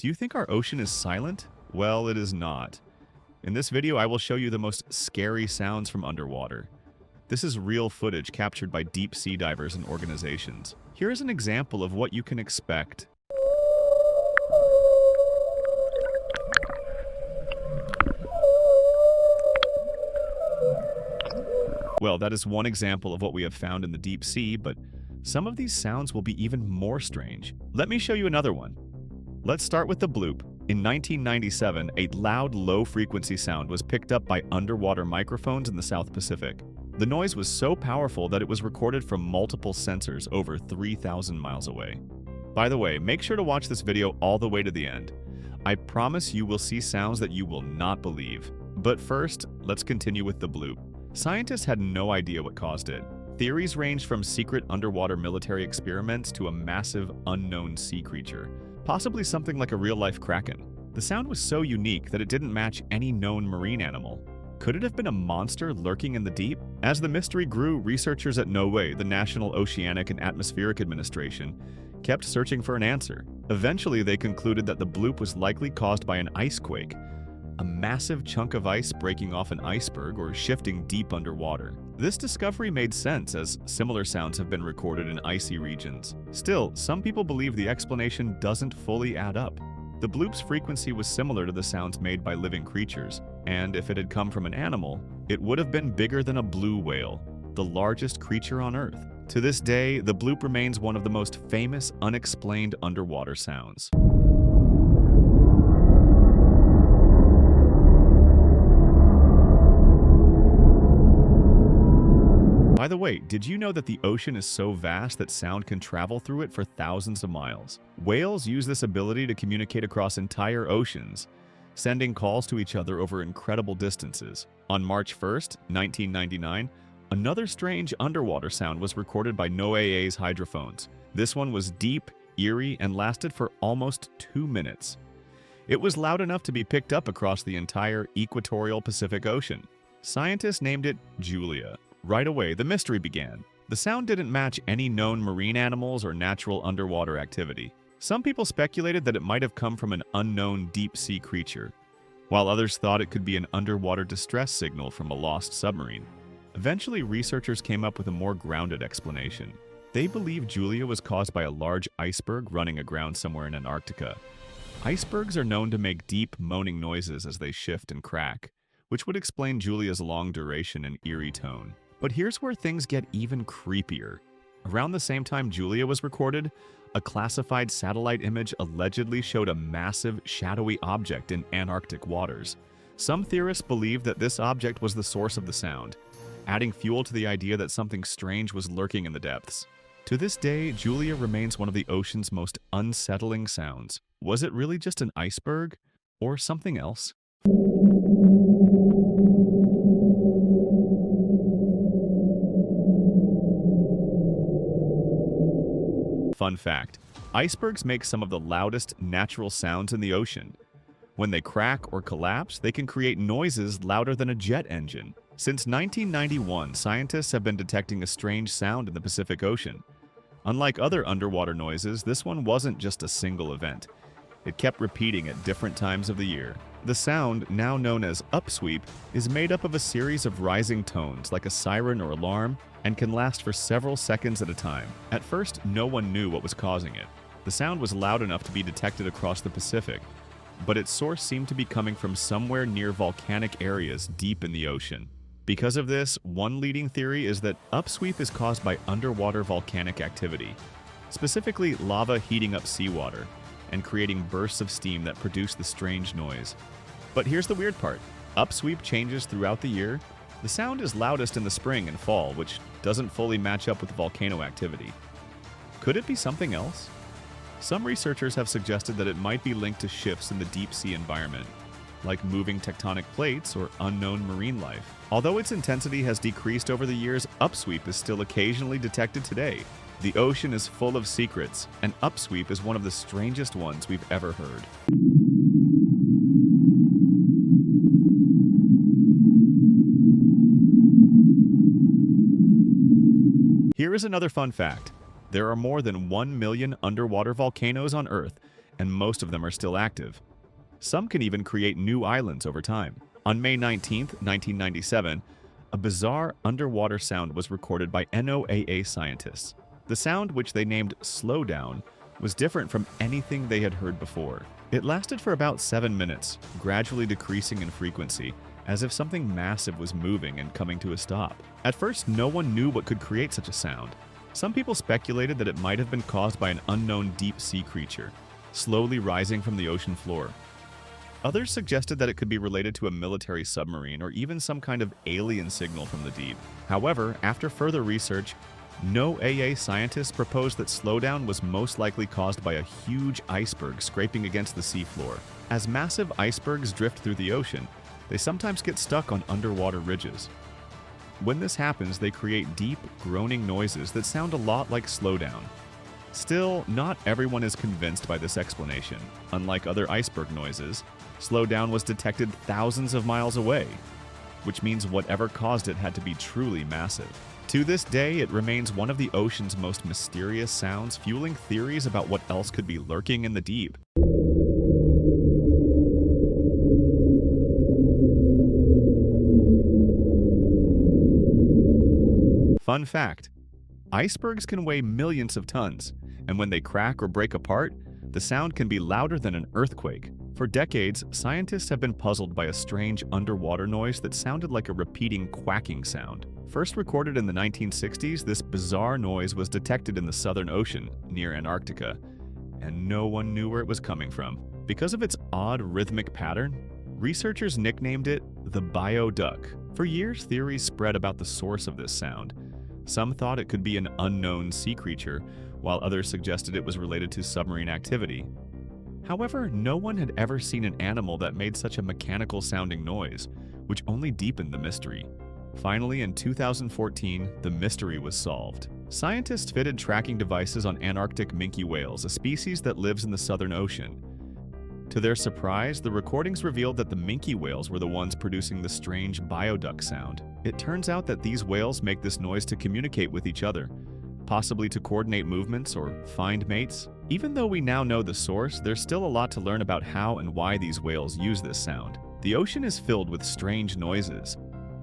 Do you think our ocean is silent? Well, it is not. In this video, I will show you the most scary sounds from underwater. This is real footage captured by deep sea divers and organizations. Here is an example of what you can expect. Well, that is one example of what we have found in the deep sea, but some of these sounds will be even more strange. Let me show you another one. Let's start with the bloop. In 1997, a loud, low-frequency sound was picked up by underwater microphones in the South Pacific. The noise was so powerful that it was recorded from multiple sensors over 3,000 miles away. By the way, make sure to watch this video all the way to the end. I promise you will see sounds that you will not believe. But first, let's continue with the bloop. Scientists had no idea what caused it. Theories ranged from secret underwater military experiments to a massive, unknown sea creature, possibly something like a real-life kraken. The sound was so unique that it didn't match any known marine animal. Could it have been a monster lurking in the deep? As the mystery grew, researchers at NOAA, the National Oceanic and Atmospheric Administration, kept searching for an answer. Eventually, they concluded that the bloop was likely caused by an ice quake, a massive chunk of ice breaking off an iceberg or shifting deep underwater. This discovery made sense, as similar sounds have been recorded in icy regions. Still, some people believe the explanation doesn't fully add up. The bloop's frequency was similar to the sounds made by living creatures, and if it had come from an animal, it would have been bigger than a blue whale, the largest creature on Earth. To this day, the bloop remains one of the most famous unexplained underwater sounds. By the way, did you know that the ocean is so vast that sound can travel through it for thousands of miles? Whales use this ability to communicate across entire oceans, sending calls to each other over incredible distances. On March 1st, 1999, another strange underwater sound was recorded by NOAA's hydrophones. This one was deep, eerie, and lasted for almost 2 minutes. It was loud enough to be picked up across the entire equatorial Pacific Ocean. Scientists named it Julia. Right away, the mystery began. The sound didn't match any known marine animals or natural underwater activity. Some people speculated that it might have come from an unknown deep-sea creature, while others thought it could be an underwater distress signal from a lost submarine. Eventually, researchers came up with a more grounded explanation. They believe Julia was caused by a large iceberg running aground somewhere in Antarctica. Icebergs are known to make deep, moaning noises as they shift and crack, which would explain Julia's long duration and eerie tone. But here's where things get even creepier. Around the same time Julia was recorded, a classified satellite image allegedly showed a massive, shadowy object in Antarctic waters. Some theorists believe that this object was the source of the sound, adding fuel to the idea that something strange was lurking in the depths. To this day, Julia remains one of the ocean's most unsettling sounds. Was it really just an iceberg, or something else? Fun fact: icebergs make some of the loudest natural sounds in the ocean. When they crack or collapse, they can create noises louder than a jet engine. Since 1991, scientists have been detecting a strange sound in the Pacific Ocean. Unlike other underwater noises, this one wasn't just a single event. It kept repeating at different times of the year. The sound, now known as upsweep, is made up of a series of rising tones, like a siren or alarm, and can last for several seconds at a time. At first, no one knew what was causing it. The sound was loud enough to be detected across the Pacific, but its source seemed to be coming from somewhere near volcanic areas deep in the ocean. Because of this, one leading theory is that upsweep is caused by underwater volcanic activity, specifically lava heating up seawater and creating bursts of steam that produce the strange noise. But here's the weird part. Upsweep changes throughout the year. The sound is loudest in the spring and fall, which doesn't fully match up with volcano activity. Could it be something else? Some researchers have suggested that it might be linked to shifts in the deep sea environment, like moving tectonic plates or unknown marine life. Although its intensity has decreased over the years, upsweep is still occasionally detected today. The ocean is full of secrets, and upsweep is one of the strangest ones we've ever heard. Here is another fun fact. There are more than 1 million underwater volcanoes on Earth, and most of them are still active. Some can even create new islands over time. On May 19, 1997, a bizarre underwater sound was recorded by NOAA scientists. The sound, which they named Slowdown, was different from anything they had heard before. It lasted for about 7 minutes, gradually decreasing in frequency, as if something massive was moving and coming to a stop. At first, no one knew what could create such a sound. Some people speculated that it might have been caused by an unknown deep-sea creature, slowly rising from the ocean floor. Others suggested that it could be related to a military submarine or even some kind of alien signal from the deep. However, after further research, NOAA scientists proposed that slowdown was most likely caused by a huge iceberg scraping against the seafloor. As massive icebergs drift through the ocean, they sometimes get stuck on underwater ridges. When this happens, they create deep, groaning noises that sound a lot like slowdown. Still, not everyone is convinced by this explanation. Unlike other iceberg noises, slowdown was detected thousands of miles away, which means whatever caused it had to be truly massive. To this day, it remains one of the ocean's most mysterious sounds, fueling theories about what else could be lurking in the deep. Fun fact: icebergs can weigh millions of tons, and when they crack or break apart, the sound can be louder than an earthquake. For decades, scientists have been puzzled by a strange underwater noise that sounded like a repeating quacking sound. First recorded in the 1960s, this bizarre noise was detected in the Southern Ocean, near Antarctica, and no one knew where it was coming from. Because of its odd rhythmic pattern, researchers nicknamed it the Bioduck. For years, theories spread about the source of this sound. Some thought it could be an unknown sea creature, while others suggested it was related to submarine activity. However, no one had ever seen an animal that made such a mechanical-sounding noise, which only deepened the mystery. Finally, in 2014, the mystery was solved. Scientists fitted tracking devices on Antarctic minke whales, a species that lives in the Southern Ocean. To their surprise, the recordings revealed that the minke whales were the ones producing the strange bioduck sound. It turns out that these whales make this noise to communicate with each other, possibly to coordinate movements or find mates. Even though we now know the source, there's still a lot to learn about how and why these whales use this sound. The ocean is filled with strange noises,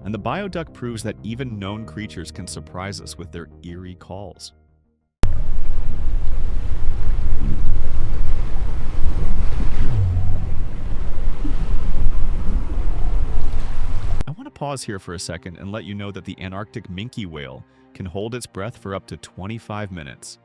and the bioduck proves that even known creatures can surprise us with their eerie calls. I want to pause here for a second and let you know that the Antarctic minke whale can hold its breath for up to 25 minutes,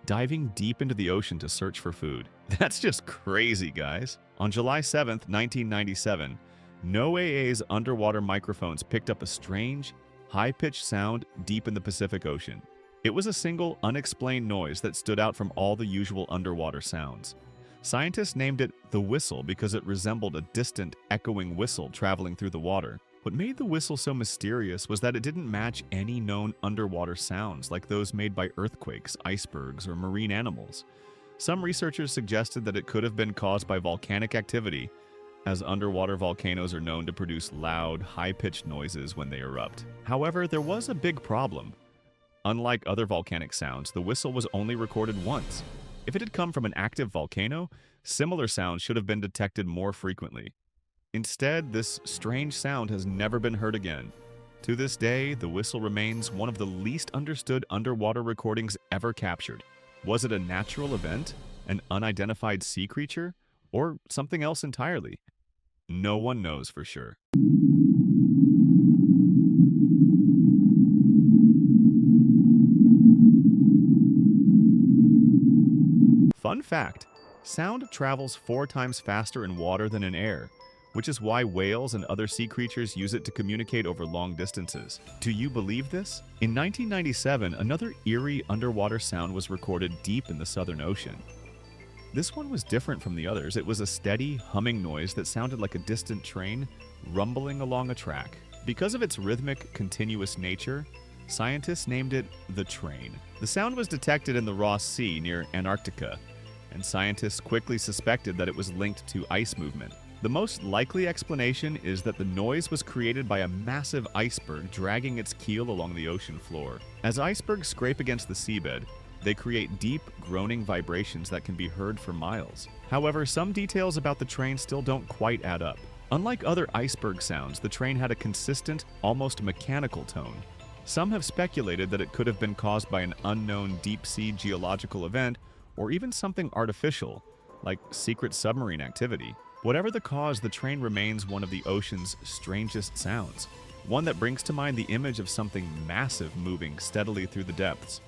diving deep into the ocean to search for food. That's just crazy, guys. On July 7th, 1997, NOAA's underwater microphones picked up a strange, high-pitched sound deep in the Pacific Ocean. It was a single, unexplained noise that stood out from all the usual underwater sounds. Scientists named it the whistle because it resembled a distant, echoing whistle traveling through the water. What made the whistle so mysterious was that it didn't match any known underwater sounds like those made by earthquakes, icebergs, or marine animals. Some researchers suggested that it could have been caused by volcanic activity, as underwater volcanoes are known to produce loud, high-pitched noises when they erupt. However, there was a big problem. Unlike other volcanic sounds, the whistle was only recorded once. If it had come from an active volcano, similar sounds should have been detected more frequently. Instead, this strange sound has never been heard again. To this day, the whistle remains one of the least understood underwater recordings ever captured. Was it a natural event, an unidentified sea creature, or something else entirely? No one knows for sure. Fun fact: sound travels 4 times faster in water than in air, which is why whales and other sea creatures use it to communicate over long distances. Do you believe this? In 1997, another eerie underwater sound was recorded deep in the Southern Ocean. This one was different from the others. It was a steady, humming noise that sounded like a distant train rumbling along a track. Because of its rhythmic, continuous nature, scientists named it the train. The sound was detected in the Ross Sea near Antarctica, and scientists quickly suspected that it was linked to ice movement. The most likely explanation is that the noise was created by a massive iceberg dragging its keel along the ocean floor. As icebergs scrape against the seabed, They create deep, groaning vibrations that can be heard for miles. However, some details about the train still don't quite add up. Unlike other iceberg sounds, the train had a consistent, almost mechanical tone. Some have speculated that it could have been caused by an unknown deep-sea geological event or even something artificial, like secret submarine activity. Whatever the cause, the train remains one of the ocean's strangest sounds, one that brings to mind the image of something massive moving steadily through the depths.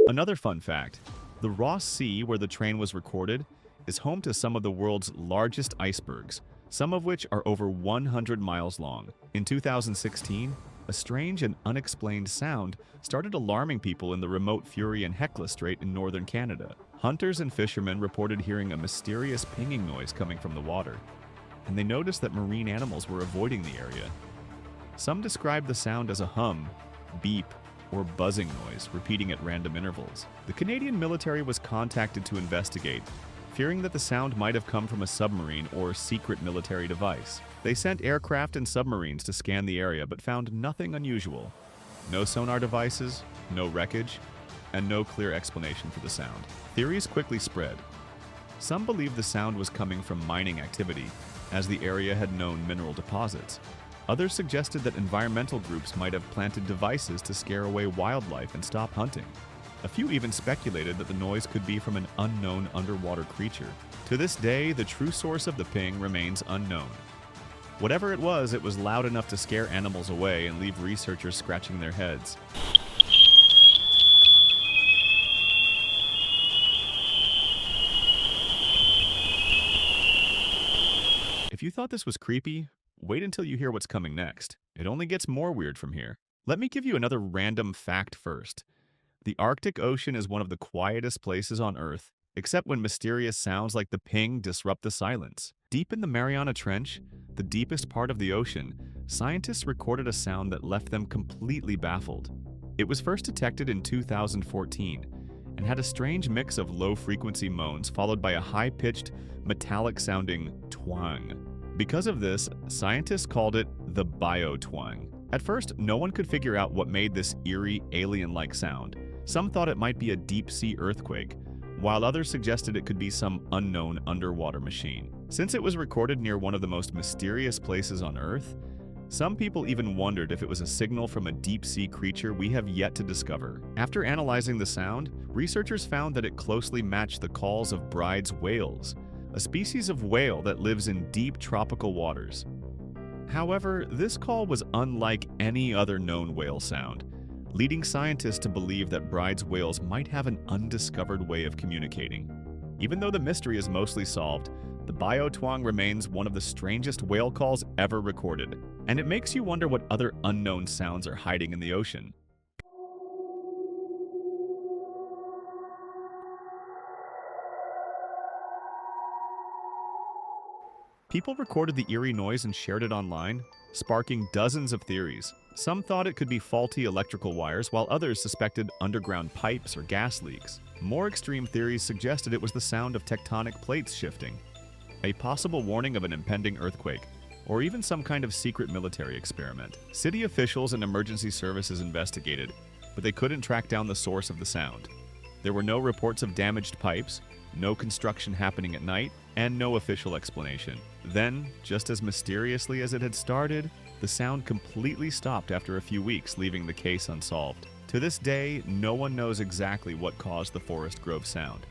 Another fun fact, the Ross Sea, where the train was recorded, is home to some of the world's largest icebergs, some of which are over 100 miles long. In 2016, a strange and unexplained sound started alarming people in the remote Fury and Hecla Strait in northern Canada. Hunters and fishermen reported hearing a mysterious pinging noise coming from the water, and they noticed that marine animals were avoiding the area. Some described the sound as a hum, beep, or buzzing noise, repeating at random intervals. The Canadian military was contacted to investigate, fearing that the sound might have come from a submarine or secret military device. They sent aircraft and submarines to scan the area but found nothing unusual. No sonar devices, no wreckage, and no clear explanation for the sound. Theories quickly spread. Some believed the sound was coming from mining activity, as the area had known mineral deposits. Others suggested that environmental groups might have planted devices to scare away wildlife and stop hunting. A few even speculated that the noise could be from an unknown underwater creature. To this day, the true source of the ping remains unknown. Whatever it was loud enough to scare animals away and leave researchers scratching their heads. If you thought this was creepy, wait until you hear what's coming next. It only gets more weird from here. Let me give you another random fact first. The Arctic Ocean is one of the quietest places on Earth, except when mysterious sounds like the ping disrupt the silence. Deep in the Mariana Trench, the deepest part of the ocean, scientists recorded a sound that left them completely baffled. It was first detected in 2014 and had a strange mix of low-frequency moans followed by a high-pitched, metallic-sounding twang. Because of this, scientists called it the Biotwang. At first, no one could figure out what made this eerie, alien-like sound. Some thought it might be a deep-sea earthquake, while others suggested it could be some unknown underwater machine. Since it was recorded near one of the most mysterious places on Earth, some people even wondered if it was a signal from a deep-sea creature we have yet to discover. After analyzing the sound, researchers found that it closely matched the calls of Bride's whales, a species of whale that lives in deep tropical waters. However, this call was unlike any other known whale sound, leading scientists to believe that Bride's whales might have an undiscovered way of communicating. Even though the mystery is mostly solved, the Biotwang remains one of the strangest whale calls ever recorded, and it makes you wonder what other unknown sounds are hiding in the ocean. People recorded the eerie noise and shared it online, sparking dozens of theories. Some thought it could be faulty electrical wires, while others suspected underground pipes or gas leaks. More extreme theories suggested it was the sound of tectonic plates shifting, a possible warning of an impending earthquake, or even some kind of secret military experiment. City officials and emergency services investigated, but they couldn't track down the source of the sound. There were no reports of damaged pipes, no construction happening at night, and no official explanation. Then, just as mysteriously as it had started, the sound completely stopped after a few weeks, leaving the case unsolved. To this day, no one knows exactly what caused the Forest Grove sound.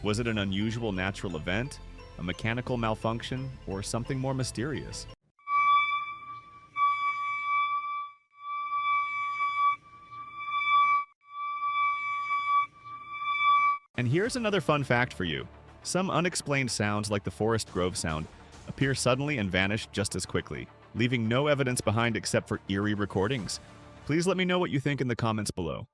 Was it an unusual natural event, a mechanical malfunction, or something more mysterious? And here's another fun fact for you. Some unexplained sounds like the Forest Grove sound appear suddenly and vanish just as quickly, leaving no evidence behind except for eerie recordings. Please let me know what you think in the comments below.